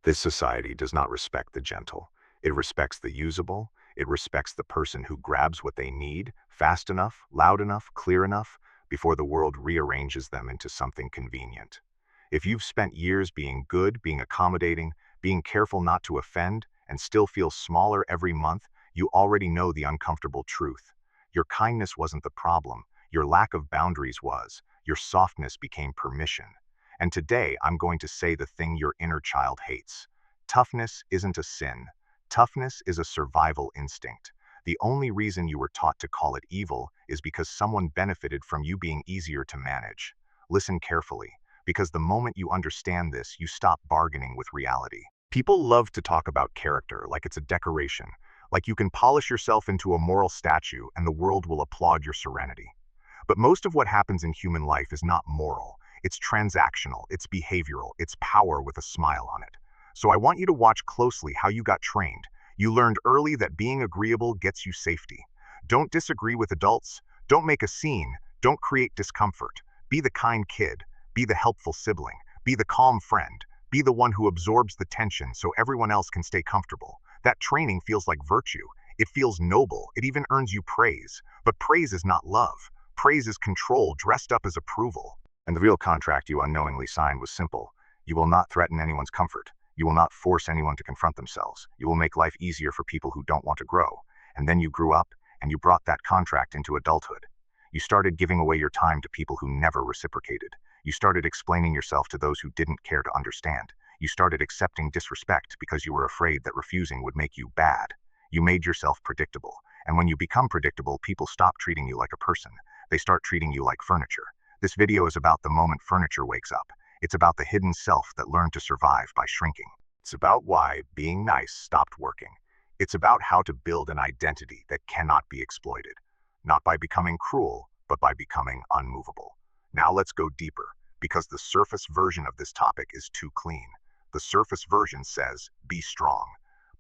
This society does not respect the gentle. It respects the usable. It respects the person who grabs what they need fast enough, loud enough, clear enough before the world rearranges them into something convenient. If you've spent years being good, being accommodating, being careful not to offend, and still feel smaller every month, you already know the uncomfortable truth. Your kindness wasn't the problem. Your lack of boundaries was. Your softness became permission. And today, I'm going to say the thing your inner child hates. Toughness isn't a sin. Toughness is a survival instinct. The only reason you were taught to call it evil is because someone benefited from you being easier to manage. Listen carefully, because the moment you understand this, you stop bargaining with reality. People love to talk about character like it's a decoration, like you can polish yourself into a moral statue and the world will applaud your serenity. But most of what happens in human life is not moral. It's transactional, it's behavioral, it's power with a smile on it. So I want you to watch closely how you got trained. You learned early that being agreeable gets you safety. Don't disagree with adults. Don't make a scene. Don't create discomfort. Be the kind kid. Be the helpful sibling. Be the calm friend. Be the one who absorbs the tension so everyone else can stay comfortable. That training feels like virtue. It feels noble. It even earns you praise. But praise is not love. Praise is control dressed up as approval. And the real contract you unknowingly signed was simple. You will not threaten anyone's comfort. You will not force anyone to confront themselves. You will make life easier for people who don't want to grow. And then you grew up, and you brought that contract into adulthood. You started giving away your time to people who never reciprocated. You started explaining yourself to those who didn't care to understand. You started accepting disrespect because you were afraid that refusing would make you bad. You made yourself predictable. And when you become predictable, people stop treating you like a person. They start treating you like furniture. This video is about the moment furniture wakes up. It's about the hidden self that learned to survive by shrinking. It's about why being nice stopped working. It's about how to build an identity that cannot be exploited. Not by becoming cruel, but by becoming unmovable. Now let's go deeper, because the surface version of this topic is too clean. The surface version says, be strong.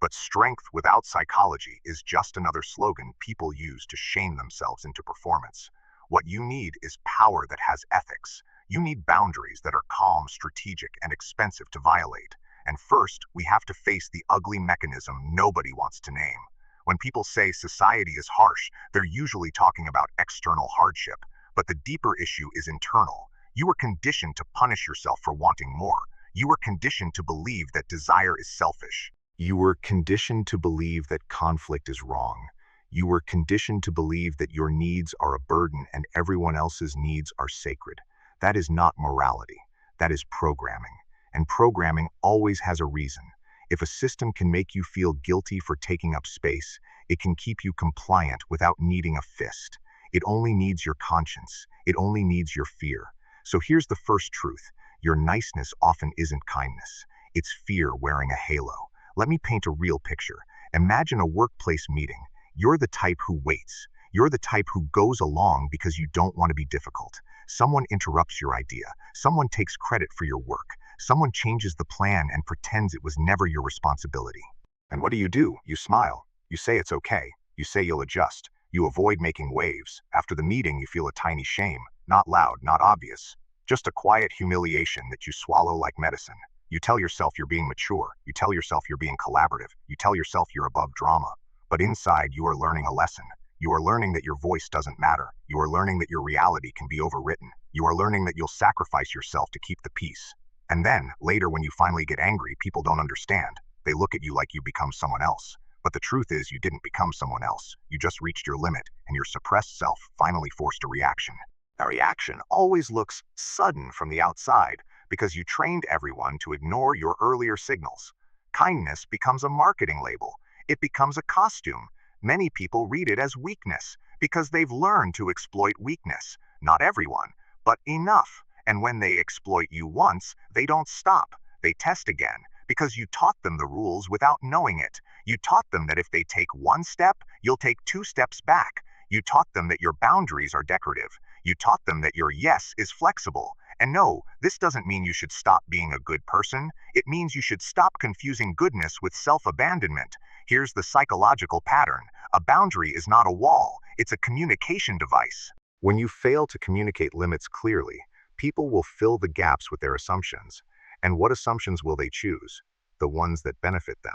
But strength without psychology is just another slogan people use to shame themselves into performance. What you need is power that has ethics. You need boundaries that are calm, strategic, and expensive to violate. And first, we have to face the ugly mechanism nobody wants to name. When people say society is harsh, they're usually talking about external hardship. But the deeper issue is internal. You were conditioned to punish yourself for wanting more. You were conditioned to believe that desire is selfish. You were conditioned to believe that conflict is wrong. You were conditioned to believe that your needs are a burden and everyone else's needs are sacred. That is not morality. That is programming. And programming always has a reason. If a system can make you feel guilty for taking up space, it can keep you compliant without needing a fist. It only needs your conscience. It only needs your fear. So here's the first truth. Your niceness often isn't kindness. It's fear wearing a halo. Let me paint a real picture. Imagine a workplace meeting. You're the type who waits. You're the type who goes along because you don't want to be difficult. Someone interrupts your idea. Someone takes credit for your work. Someone changes the plan and pretends it was never your responsibility. And what do? You smile. You say it's okay. You say you'll adjust. You avoid making waves. After the meeting, you feel a tiny shame. Not loud, not obvious. Just a quiet humiliation that you swallow like medicine. You tell yourself you're being mature. You tell yourself you're being collaborative. You tell yourself you're above drama. But inside, you are learning a lesson. You are learning that your voice doesn't matter. You are learning that your reality can be overwritten. You are learning that you'll sacrifice yourself to keep the peace. And then, later when you finally get angry, people don't understand. They look at you like you become someone else. But the truth is you didn't become someone else. You just reached your limit, and your suppressed self finally forced a reaction. A reaction always looks sudden from the outside because you trained everyone to ignore your earlier signals. Kindness becomes a marketing label. It becomes a costume. Many people read it as weakness because they've learned to exploit weakness. Not everyone, but enough. And when they exploit you once, they don't stop. They test again because you taught them the rules without knowing it. You taught them that if they take one step, you'll take 2 steps back. You taught them that your boundaries are decorative. You taught them that your yes is flexible. And no, this doesn't mean you should stop being a good person. It means you should stop confusing goodness with self-abandonment. Here's the psychological pattern. A boundary is not a wall. It's a communication device. When you fail to communicate limits clearly, people will fill the gaps with their assumptions. And what assumptions will they choose? the ones that benefit them.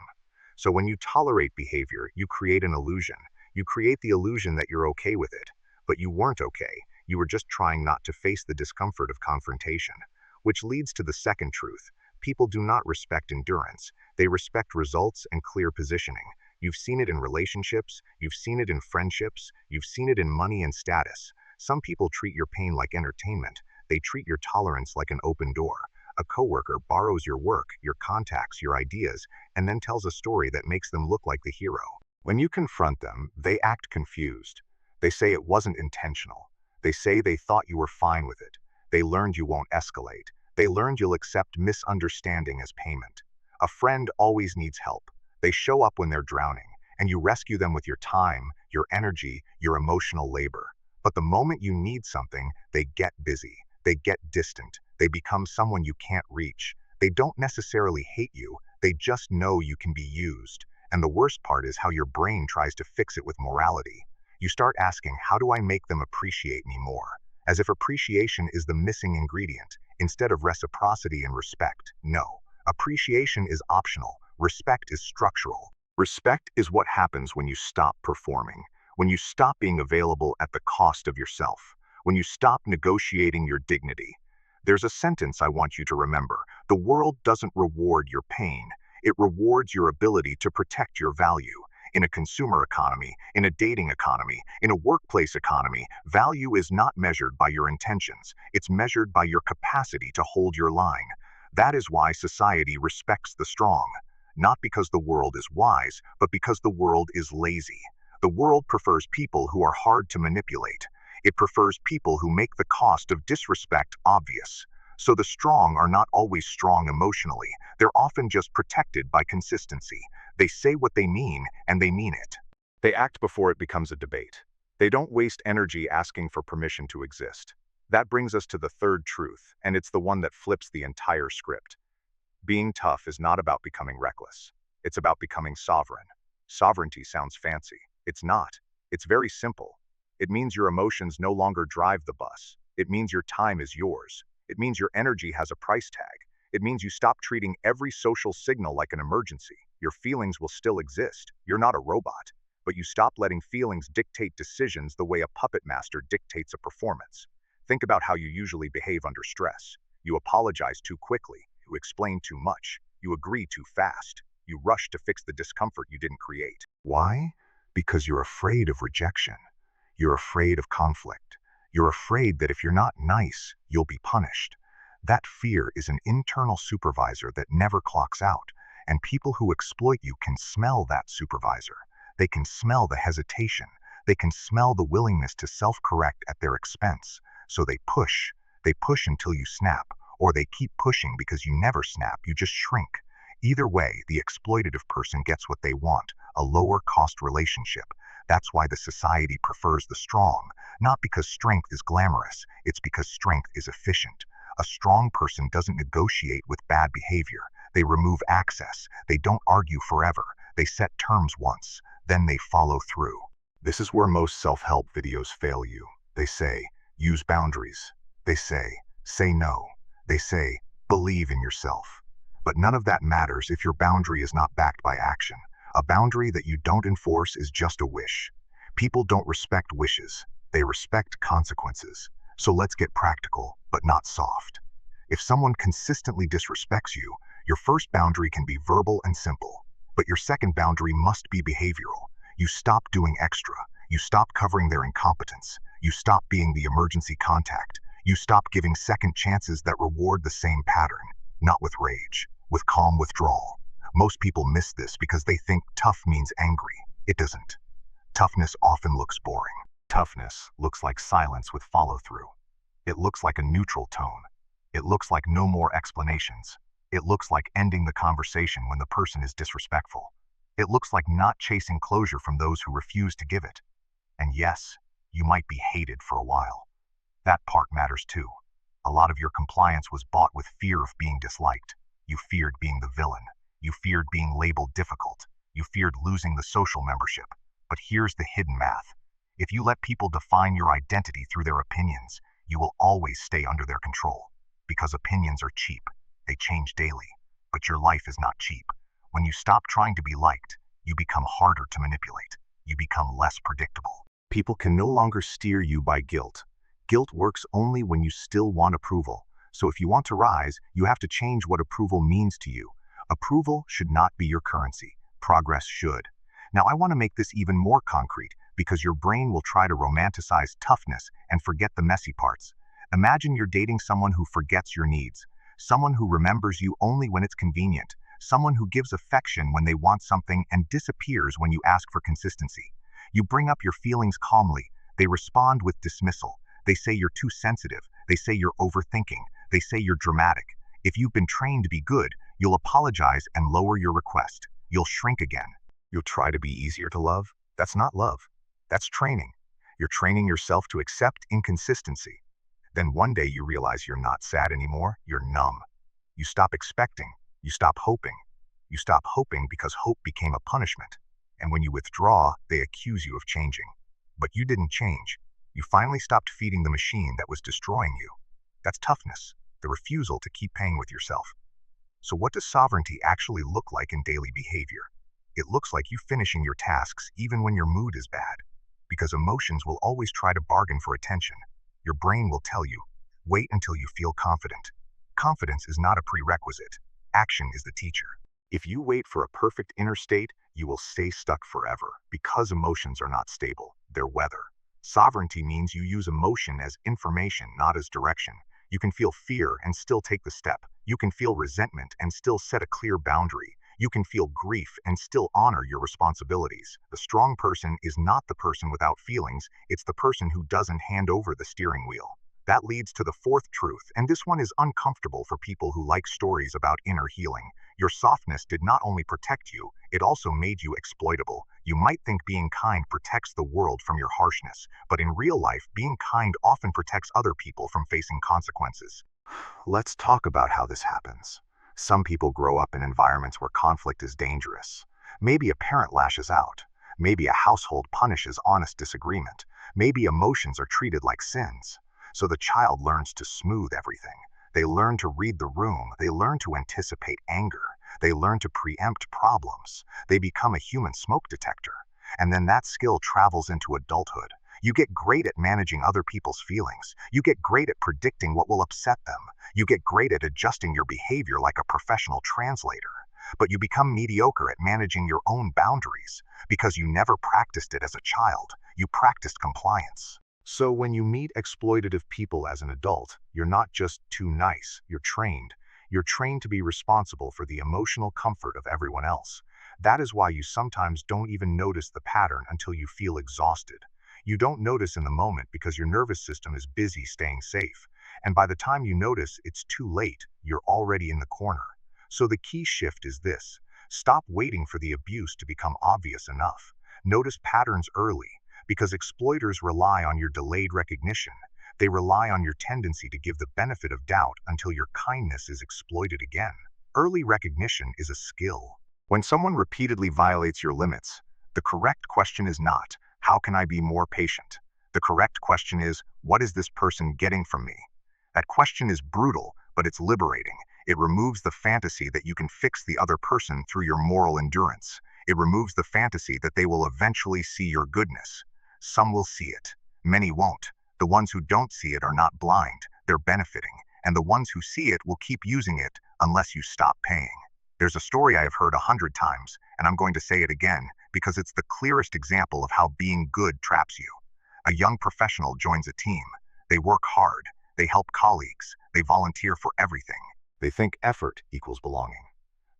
So when you tolerate behavior, you create an illusion. You create the illusion that you're okay with it. But you weren't okay. You were just trying not to face the discomfort of confrontation. Which leads to the second truth. People do not respect endurance. They respect results and clear positioning. You've seen it in relationships, you've seen it in friendships, you've seen it in money and status. Some people treat your pain like entertainment. They treat your tolerance like an open door. A coworker borrows your work, your contacts, your ideas, and then tells a story that makes them look like the hero. When you confront them, they act confused. They say it wasn't intentional. They say they thought you were fine with it. They learned you won't escalate. They learned you'll accept misunderstanding as payment. A friend always needs help. They show up when they're drowning, and you rescue them with your time, your energy, your emotional labor. But the moment you need something, they get busy. They get distant. They become someone you can't reach. They don't necessarily hate you. They just know you can be used. And the worst part is how your brain tries to fix it with morality. You start asking, how do I make them appreciate me more? As if appreciation is the missing ingredient, instead of reciprocity and respect. No, appreciation is optional. Respect is structural. Respect is what happens when you stop performing, when you stop being available at the cost of yourself, when you stop negotiating your dignity. There's a sentence I want you to remember. The world doesn't reward your pain. It rewards your ability to protect your value. In a consumer economy, in a dating economy, in a workplace economy, value is not measured by your intentions. It's measured by your capacity to hold your line. That is why society respects the strong. Not because the world is wise, but because the world is lazy. The world prefers people who are hard to manipulate. It prefers people who make the cost of disrespect obvious. So the strong are not always strong emotionally. They're often just protected by consistency. They say what they mean, and they mean it. They act before it becomes a debate. They don't waste energy asking for permission to exist. That brings us to the third truth, and it's the one that flips the entire script. Being tough is not about becoming reckless. It's about becoming sovereign. Sovereignty sounds fancy. It's not. It's very simple. It means your emotions no longer drive the bus. It means your time is yours. It means your energy has a price tag. It means you stop treating every social signal like an emergency. Your feelings will still exist. You're not a robot. But you stop letting feelings dictate decisions the way a puppet master dictates a performance. Think about how you usually behave under stress. You apologize too quickly. You explain too much. You agree too fast. You rush to fix the discomfort you didn't create. Why? Because you're afraid of rejection. You're afraid of conflict. You're afraid that if you're not nice, you'll be punished. That fear is an internal supervisor that never clocks out, and people who exploit you can smell that supervisor. They can smell the hesitation. They can smell the willingness to self-correct at their expense. So they push. They push until you snap, or they keep pushing because you never snap, you just shrink. Either way, the exploitative person gets what they want, a lower-cost relationship. That's why the society prefers the strong, not because strength is glamorous, it's because strength is efficient. A strong person doesn't negotiate with bad behavior. They remove access. They don't argue forever. They set terms once, then they follow through. This is where most self-help videos fail you. They say, use boundaries. They say no. They say, believe in yourself. But none of that matters if your boundary is not backed by action. A boundary that you don't enforce is just a wish. People don't respect wishes. They respect consequences. So let's get practical, but not soft. If someone consistently disrespects you, your first boundary can be verbal and simple. But your second boundary must be behavioral. You stop doing extra. You stop covering their incompetence. You stop being the emergency contact. You stop giving second chances that reward the same pattern. Not with rage, with calm withdrawal. Most people miss this because they think tough means angry. It doesn't. Toughness often looks boring. Toughness looks like silence with follow-through. It looks like a neutral tone. It looks like no more explanations. It looks like ending the conversation when the person is disrespectful. It looks like not chasing closure from those who refuse to give it. And yes, you might be hated for a while. That part matters too. A lot of your compliance was bought with fear of being disliked. You feared being the villain. You feared being labeled difficult. You feared losing the social membership. But here's the hidden math. If you let people define your identity through their opinions, you will always stay under their control. Because opinions are cheap. They change daily. But your life is not cheap. When you stop trying to be liked, you become harder to manipulate. You become less predictable. People can no longer steer you by guilt. Guilt works only when you still want approval. So if you want to rise, you have to change what approval means to you. Approval should not be your currency. Progress should. Now I want to make this even more concrete because your brain will try to romanticize toughness and forget the messy parts. Imagine you're dating someone who forgets your needs, someone who remembers you only when it's convenient, someone who gives affection when they want something and disappears when you ask for consistency. You bring up your feelings calmly. They respond with dismissal. They say you're too sensitive. They say you're overthinking. They say you're dramatic. If you've been trained to be good, you'll apologize and lower your request. You'll shrink again. You'll try to be easier to love. That's not love. That's training. You're training yourself to accept inconsistency. Then one day you realize you're not sad anymore. You're numb. You stop expecting. You stop hoping. You stop hoping because hope became a punishment. And when you withdraw, they accuse you of changing. But you didn't change. You finally stopped feeding the machine that was destroying you. That's toughness, the refusal to keep paying with yourself. So what does sovereignty actually look like in daily behavior? It looks like you finishing your tasks even when your mood is bad. Because emotions will always try to bargain for attention. Your brain will tell you, wait until you feel confident. Confidence is not a prerequisite. Action is the teacher. If you wait for a perfect inner state, you will stay stuck forever because emotions are not stable, they're weather. Sovereignty means you use emotion as information, not as direction. You can feel fear and still take the step. You can feel resentment and still set a clear boundary. You can feel grief and still honor your responsibilities. The strong person is not the person without feelings, it's the person who doesn't hand over the steering wheel. That leads to the fourth truth, and this one is uncomfortable for people who like stories about inner healing. Your softness did not only protect you, it also made you exploitable. You might think being kind protects the world from your harshness, but in real life, being kind often protects other people from facing consequences. Let's talk about how this happens. Some people grow up in environments where conflict is dangerous. Maybe a parent lashes out. Maybe a household punishes honest disagreement. Maybe emotions are treated like sins. So the child learns to smooth everything. They learn to read the room. They learn to anticipate anger. They learn to preempt problems. They become a human smoke detector. And then that skill travels into adulthood. You get great at managing other people's feelings. You get great at predicting what will upset them. You get great at adjusting your behavior like a professional translator. But you become mediocre at managing your own boundaries because you never practiced it as a child. You practiced compliance. So when you meet exploitative people as an adult, you're not just too nice, you're trained. You're trained to be responsible for the emotional comfort of everyone else. That is why you sometimes don't even notice the pattern until you feel exhausted. You don't notice in the moment because your nervous system is busy staying safe. And by the time you notice, it's too late. You're already in the corner. So the key shift is this. Stop waiting for the abuse to become obvious enough. Notice patterns early. Because exploiters rely on your delayed recognition. They rely on your tendency to give the benefit of doubt until your kindness is exploited again. Early recognition is a skill. When someone repeatedly violates your limits, the correct question is not, how can I be more patient? The correct question is, what is this person getting from me? That question is brutal, but it's liberating. It removes the fantasy that you can fix the other person through your moral endurance. It removes the fantasy that they will eventually see your goodness. Some will see it. Many won't. The ones who don't see it are not blind. They're benefiting. And the ones who see it will keep using it unless you stop paying. There's a story I have heard 100 times, and I'm going to say it again because it's the clearest example of how being good traps you. A young professional joins a team. They work hard. They help colleagues. They volunteer for everything. They think effort equals belonging.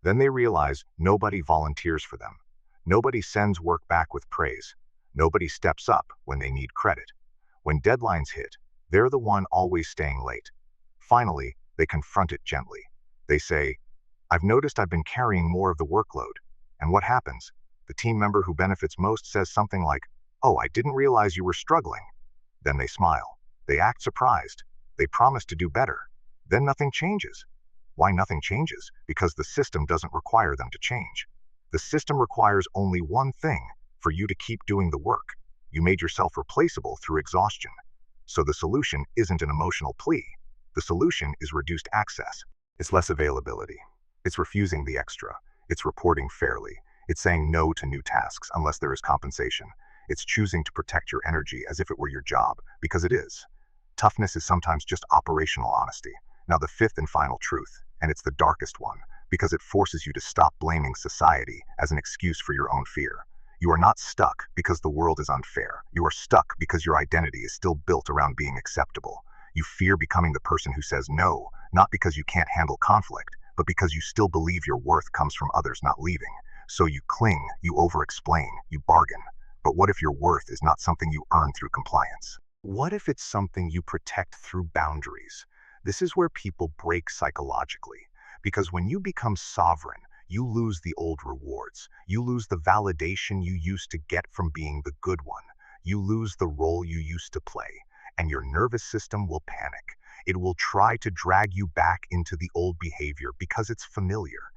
Then they realize nobody volunteers for them. Nobody sends work back with praise. Nobody steps up when they need credit. When deadlines hit, they're the one always staying late. Finally, they confront it gently. They say, I've noticed I've been carrying more of the workload. And what happens? The team member who benefits most says something like, oh, I didn't realize you were struggling. Then they smile. They act surprised. They promise to do better. Then nothing changes. Why nothing changes? Because the system doesn't require them to change. The system requires only one thing, for you to keep doing the work. You made yourself replaceable through exhaustion. So the solution isn't an emotional plea. The solution is reduced access. It's less availability. It's refusing the extra. It's reporting fairly. It's saying no to new tasks unless there is compensation. It's choosing to protect your energy as if it were your job, because it is. Toughness is sometimes just operational honesty. Now, the fifth and final truth, and it's the darkest one, because it forces you to stop blaming society as an excuse for your own fear. You are not stuck because the world is unfair. You are stuck because your identity is still built around being acceptable. You fear becoming the person who says no, not because you can't handle conflict, but because you still believe your worth comes from others not leaving. So you cling, you over-explain, you bargain. But what if your worth is not something you earn through compliance? What if it's something you protect through boundaries? This is where people break psychologically. Because when you become sovereign, you lose the old rewards. You lose the validation you used to get from being the good one. You lose the role you used to play. And your nervous system will panic. It will try to drag you back into the old behavior because it's familiar.